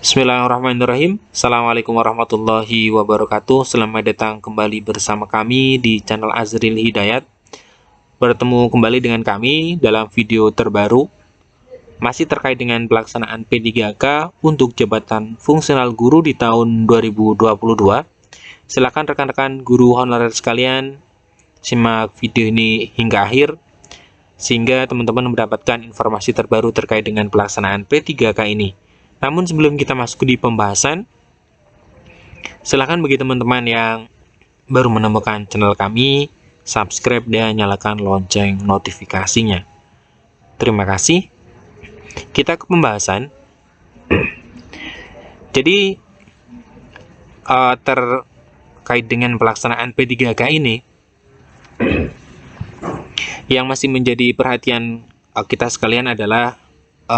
Bismillahirrahmanirrahim. Assalamualaikum warahmatullahi wabarakatuh. Selamat datang kembali bersama kami di channel Azril Hidayat. Bertemu kembali dengan kami dalam video terbaru masih terkait dengan pelaksanaan P3K untuk jabatan fungsional guru di tahun 2022. Silakan rekan-rekan guru honorer sekalian simak video ini hingga akhir sehingga teman-teman mendapatkan informasi terbaru terkait dengan pelaksanaan P3K ini. Namun sebelum kita masuk di pembahasan, silakan bagi teman-teman yang baru menemukan channel kami, subscribe dan nyalakan lonceng notifikasinya. Terima kasih. Kita ke pembahasan. Jadi terkait dengan pelaksanaan P3K ini, yang masih menjadi perhatian kita sekalian adalah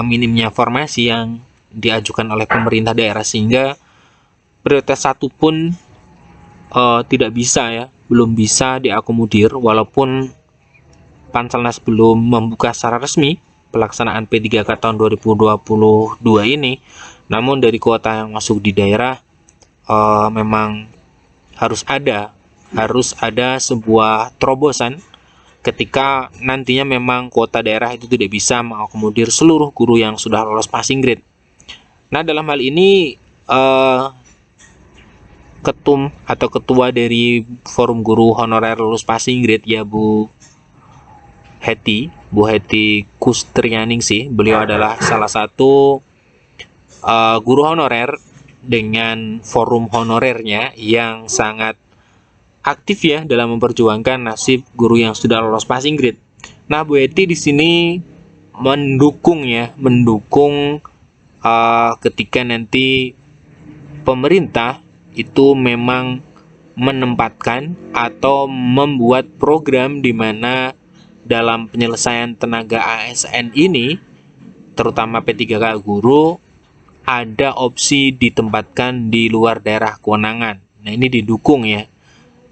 minimnya formasi yang diajukan oleh pemerintah daerah, sehingga prioritas satu pun tidak bisa belum bisa diakomodir, walaupun Panselnas belum membuka secara resmi pelaksanaan P3K tahun 2022 ini. Namun dari kuota yang masuk di daerah memang harus ada sebuah terobosan ketika nantinya memang kuota daerah itu tidak bisa mengakomodir seluruh guru yang sudah lolos passing grade. Nah, dalam hal ini ketum atau ketua dari Forum Guru Honorer Lulus Passing Grade ya Bu Heti Kustrianingsih. Beliau adalah salah satu guru honorer dengan forum honorernya yang sangat aktif dalam memperjuangkan nasib guru yang sudah lolos passing grade. Nah, Bu Heti di sini mendukung ketika nanti pemerintah itu memang menempatkan atau membuat program di mana dalam penyelesaian tenaga ASN ini, terutama P3K guru, ada opsi ditempatkan di luar daerah kewenangan. Nah, ini didukung ya.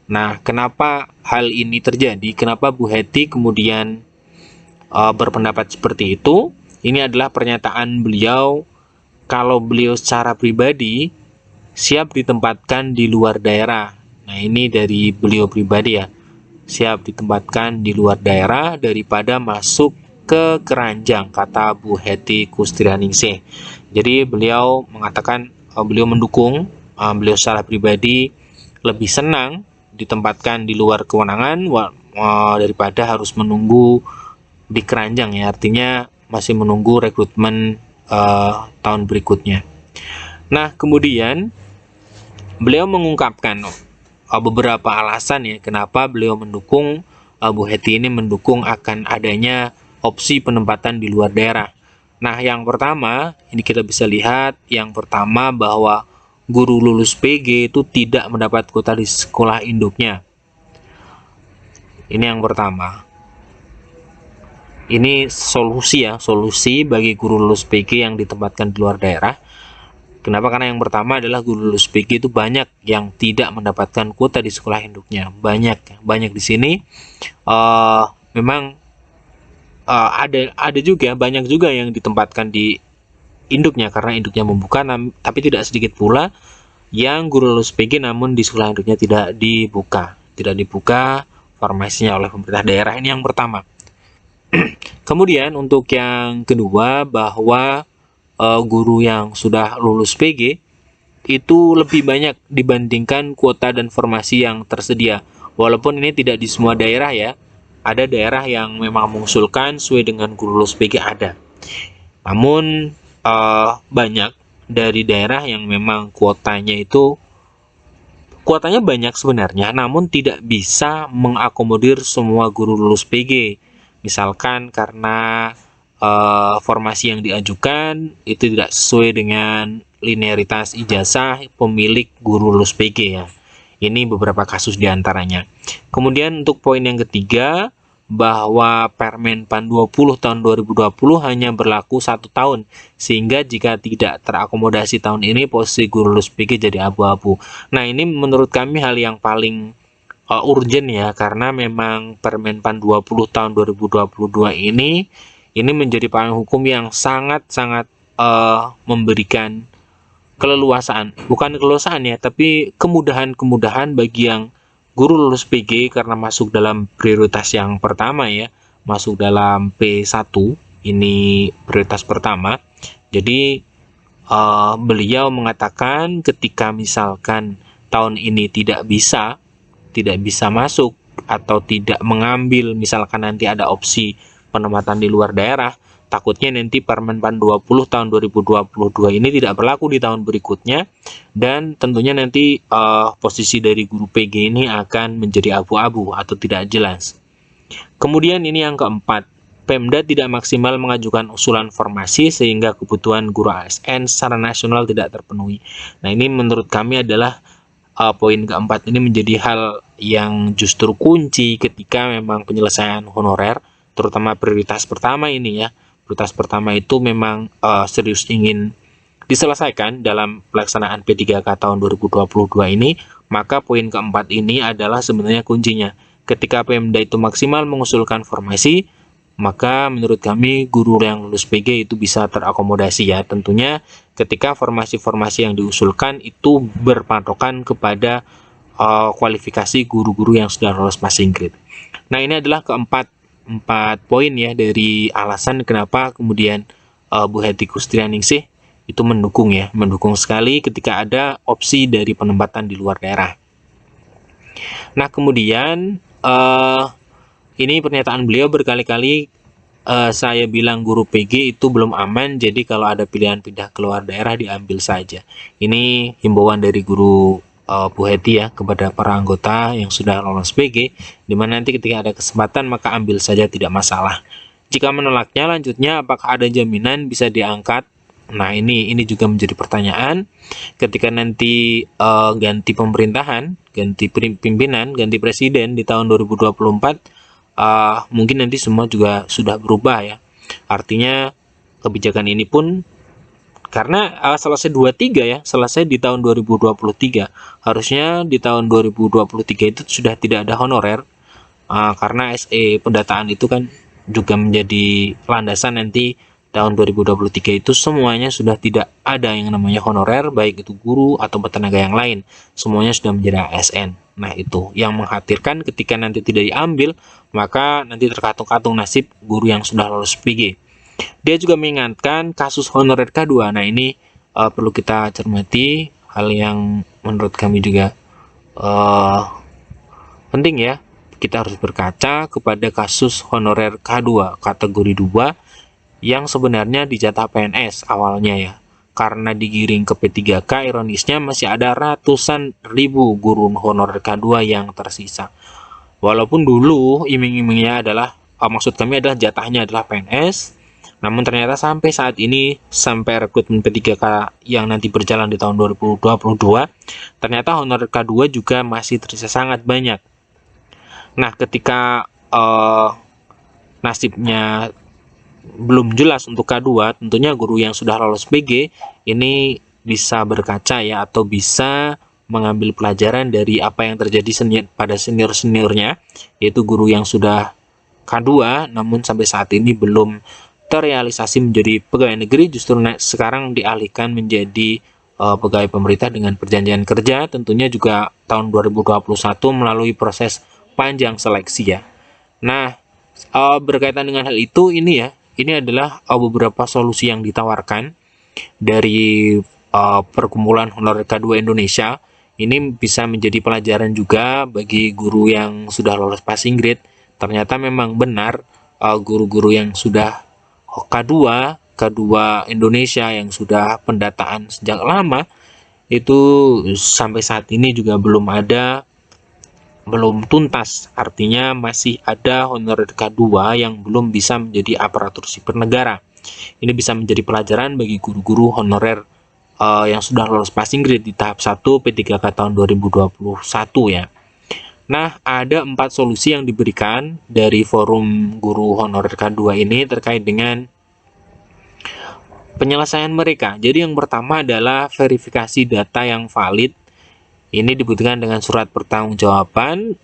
Nah, kenapa hal ini terjadi? Kenapa Bu Heti kemudian berpendapat seperti itu? Ini adalah pernyataan beliau kalau beliau secara pribadi siap ditempatkan di luar daerah. Nah, ini dari beliau pribadi ya. Siap ditempatkan di luar daerah daripada masuk ke keranjang, kata Bu Heti Kustrianingsih. Jadi beliau mengatakan beliau mendukung, beliau secara pribadi lebih senang ditempatkan di luar kewenangan daripada harus menunggu di keranjang ya. Artinya masih menunggu rekrutmen tahun berikutnya. Nah, kemudian beliau mengungkapkan beberapa alasan ya kenapa beliau mendukung, Bu Heti ini mendukung akan adanya opsi penempatan di luar daerah. Nah, yang pertama ini kita bisa lihat, yang pertama bahwa guru lulus PG itu tidak mendapat kuota di sekolah induknya. Ini yang pertama. Ini solusi bagi guru lulus PG yang ditempatkan di luar daerah. Kenapa? Karena yang pertama adalah guru lulus PG itu banyak yang tidak mendapatkan kuota di sekolah induknya. Banyak di sini. Memang ada juga banyak juga yang ditempatkan di induknya karena induknya membuka, tapi tidak sedikit pula yang guru lulus PG namun di sekolah induknya tidak dibuka formasinya oleh pemerintah daerah. Ini yang pertama. Kemudian untuk yang kedua, bahwa guru yang sudah lulus PG itu lebih banyak dibandingkan kuota dan formasi yang tersedia. Walaupun ini tidak di semua daerah ya. Ada daerah yang memang mengusulkan sesuai dengan guru lulus PG ada. Namun banyak dari daerah yang memang kuotanya banyak sebenarnya, namun tidak bisa mengakomodir semua guru lulus PG. Misalkan karena formasi yang diajukan itu tidak sesuai dengan linearitas ijazah pemilik guru lulus PG ya. Ini beberapa kasus diantaranya. Kemudian untuk poin yang ketiga, bahwa Permen PAN 20 tahun 2020 hanya berlaku 1 tahun, sehingga jika tidak terakomodasi tahun ini posisi guru lulus PG jadi abu-abu. Nah, ini menurut kami hal yang paling urgent ya, karena memang Permen PAN 20 tahun 2022 ini menjadi payung hukum yang sangat-sangat memberikan keleluasaan, bukan keleluasaan ya, tapi kemudahan-kemudahan bagi yang guru lulus PG karena masuk dalam prioritas yang pertama ya, masuk dalam P1, ini prioritas pertama. Jadi beliau mengatakan ketika misalkan tahun ini tidak bisa masuk atau tidak mengambil, misalkan nanti ada opsi penempatan di luar daerah, takutnya nanti Permenpan 20 tahun 2022 ini tidak berlaku di tahun berikutnya, dan tentunya nanti posisi dari guru PG ini akan menjadi abu-abu atau tidak jelas. Kemudian ini yang keempat, Pemda tidak maksimal mengajukan usulan formasi sehingga kebutuhan guru ASN secara nasional tidak terpenuhi. Nah, ini menurut kami adalah poin keempat ini menjadi hal yang justru kunci ketika memang penyelesaian honorer, terutama prioritas pertama ini ya. Prioritas pertama itu memang serius ingin diselesaikan dalam pelaksanaan P3K tahun 2022 ini, maka poin keempat ini adalah sebenarnya kuncinya. Ketika Pemda itu maksimal mengusulkan formasi, maka menurut kami guru yang lulus PG itu bisa terakomodasi ya. Tentunya ketika formasi-formasi yang diusulkan itu berpatokan kepada kualifikasi guru-guru yang sudah lolos passing grade. Nah, ini adalah empat poin ya dari alasan kenapa kemudian Bu Hetty Kustrianingsih itu mendukung sekali ketika ada opsi dari penempatan di luar daerah. Nah, kemudian ini pernyataan beliau berkali-kali, saya bilang guru PG itu belum aman, jadi kalau ada pilihan pindah ke luar daerah diambil saja. Ini himbauan dari guru Bu Hetty ya kepada para anggota yang sudah lolos PG, dimana nanti ketika ada kesempatan maka ambil saja, tidak masalah. Jika menolaknya, lanjutnya apakah ada jaminan bisa diangkat? Nah, ini juga menjadi pertanyaan ketika nanti ganti pemerintahan, ganti pimpinan, ganti presiden di tahun 2024. Mungkin nanti semua juga sudah berubah ya. Artinya kebijakan ini pun karena selesai 23 ya, selesai di tahun 2023. Harusnya di tahun 2023 itu sudah tidak ada honorer, karena SE pendataan itu kan juga menjadi landasan nanti tahun 2023 itu semuanya sudah tidak ada yang namanya honorer, baik itu guru atau tenaga yang lain, semuanya sudah menjadi ASN. Nah, itu yang mengkhawatirkan ketika nanti tidak diambil, maka nanti terkatung-katung nasib guru yang sudah lolos PG. Dia juga mengingatkan kasus honorer K2. Nah, ini perlu kita cermati, hal yang menurut kami juga penting ya. Kita harus berkaca kepada kasus honorer K2 kategori 2 yang sebenarnya dijatah PNS awalnya ya. Karena digiring ke P3K, ironisnya masih ada ratusan ribu guru honorer K2 yang tersisa. Walaupun dulu iming-imingnya adalah, maksud kami adalah jatahnya adalah PNS, namun ternyata sampai saat ini, sampai rekrutmen P3K yang nanti berjalan di tahun 2022, ternyata honorer K2 juga masih tersisa sangat banyak. Nah, ketika nasibnya belum jelas untuk K2, tentunya guru yang sudah lolos PG ini bisa berkaca ya, atau bisa mengambil pelajaran dari apa yang terjadi pada senior-seniornya, yaitu guru yang sudah K2 namun sampai saat ini belum terrealisasi menjadi pegawai negeri, justru sekarang dialihkan menjadi pegawai pemerintah dengan perjanjian kerja, tentunya juga tahun 2021 melalui proses panjang seleksi ya. Nah, berkaitan dengan hal itu, ini adalah beberapa solusi yang ditawarkan dari perkumpulan honorer K2 Indonesia. Ini bisa menjadi pelajaran juga bagi guru yang sudah lolos passing grade. Ternyata memang benar guru-guru yang sudah K2 Indonesia yang sudah pendataan sejak lama itu sampai saat ini juga belum tuntas, artinya masih ada honorer K2 yang belum bisa menjadi aparatur sipil negara. Ini bisa menjadi pelajaran bagi guru-guru honorer yang sudah lolos passing grade di tahap 1 P3K tahun 2021 ya. Nah, ada 4 solusi yang diberikan dari forum guru honorer K2 ini terkait dengan penyelesaian mereka. Jadi yang pertama adalah verifikasi data yang valid. Ini dibutuhkan dengan surat pertanggungjawaban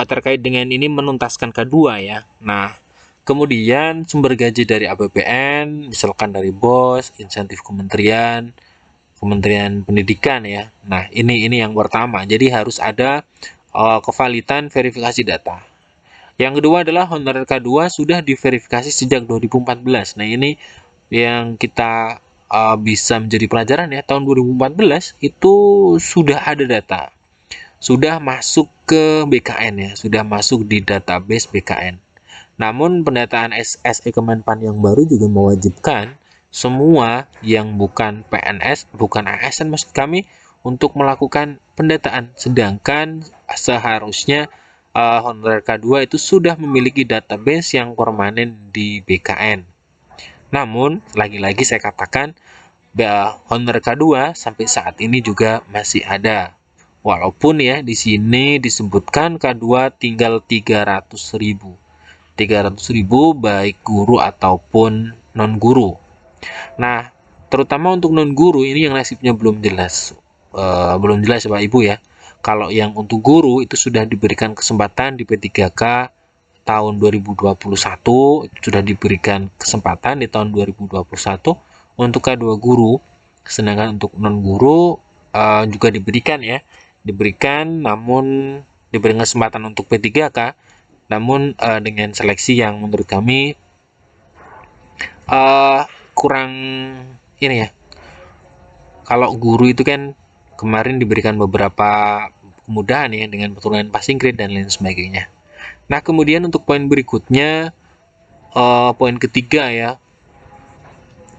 terkait dengan ini menuntaskan K2 ya. Nah, kemudian sumber gaji dari APBN, misalkan dari BOS, insentif kementerian, Kementerian Pendidikan ya. Nah, ini yang pertama. Jadi harus ada kevalidan verifikasi data. Yang kedua adalah honorer K2 sudah diverifikasi sejak 2014. Nah, ini yang kita bisa menjadi pelajaran ya. Tahun 2014 itu sudah ada data. Sudah masuk ke BKN ya, sudah masuk di database BKN. Namun pendataan SE Kemenpan yang baru juga mewajibkan semua yang bukan PNS, bukan ASN maksud kami, untuk melakukan pendataan. Sedangkan seharusnya honorer K2 itu sudah memiliki database yang permanen di BKN. Namun, lagi-lagi saya katakan, honorer K2 sampai saat ini juga masih ada. Walaupun ya di sini disebutkan K2 tinggal 300.000. 300.000 baik guru ataupun non-guru. Nah, terutama untuk non-guru ini yang nasibnya belum jelas. Belum jelas Bapak Ibu ya. Kalau yang untuk guru itu sudah diberikan kesempatan di P3K tahun 2021, itu sudah diberikan kesempatan di tahun 2021 untuk K2 guru. Sedangkan untuk non-guru juga diberikan ya. Diberikan namun diberikan kesempatan untuk P3K, namun dengan seleksi yang menurut kami kurang ini ya. Kalau guru itu kan kemarin diberikan beberapa kemudahan ya dengan perturunan passing grade dan lain sebagainya. Nah, kemudian untuk poin berikutnya, poin ketiga ya.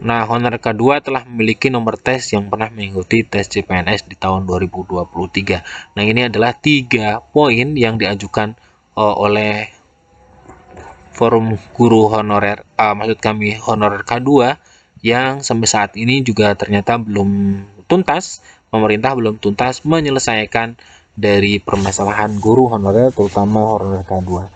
Nah, honorer K2 telah memiliki nomor tes yang pernah mengikuti tes CPNS di tahun 2023. Nah, ini adalah 3 poin yang diajukan oleh forum guru honorer, maksud kami honorer K2 yang sampai saat ini juga ternyata belum tuntas, pemerintah belum tuntas menyelesaikan dari permasalahan guru honorer terutama honorer K2.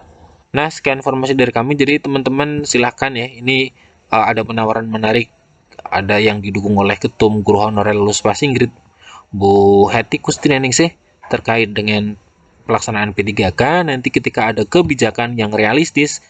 Nah, sekian informasi dari kami. Jadi teman-teman silahkan ya, ini ada penawaran menarik, ada yang didukung oleh Ketum Guru Honorer Lulus Passing Grade Bu Heti Kustianingsih terkait dengan pelaksanaan P3K. Nanti ketika ada kebijakan yang realistis,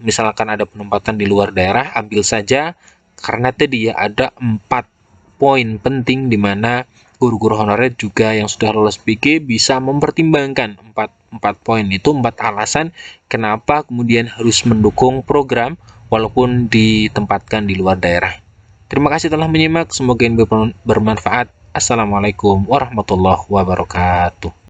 misalkan ada penempatan di luar daerah, ambil saja, karena tadi ya ada 4 poin penting di mana guru-guru honorer juga yang sudah lolos PG bisa mempertimbangkan 4 poin itu, 4 alasan kenapa kemudian harus mendukung program walaupun ditempatkan di luar daerah. Terima kasih telah menyimak, semoga ini bermanfaat. Assalamualaikum warahmatullahi wabarakatuh.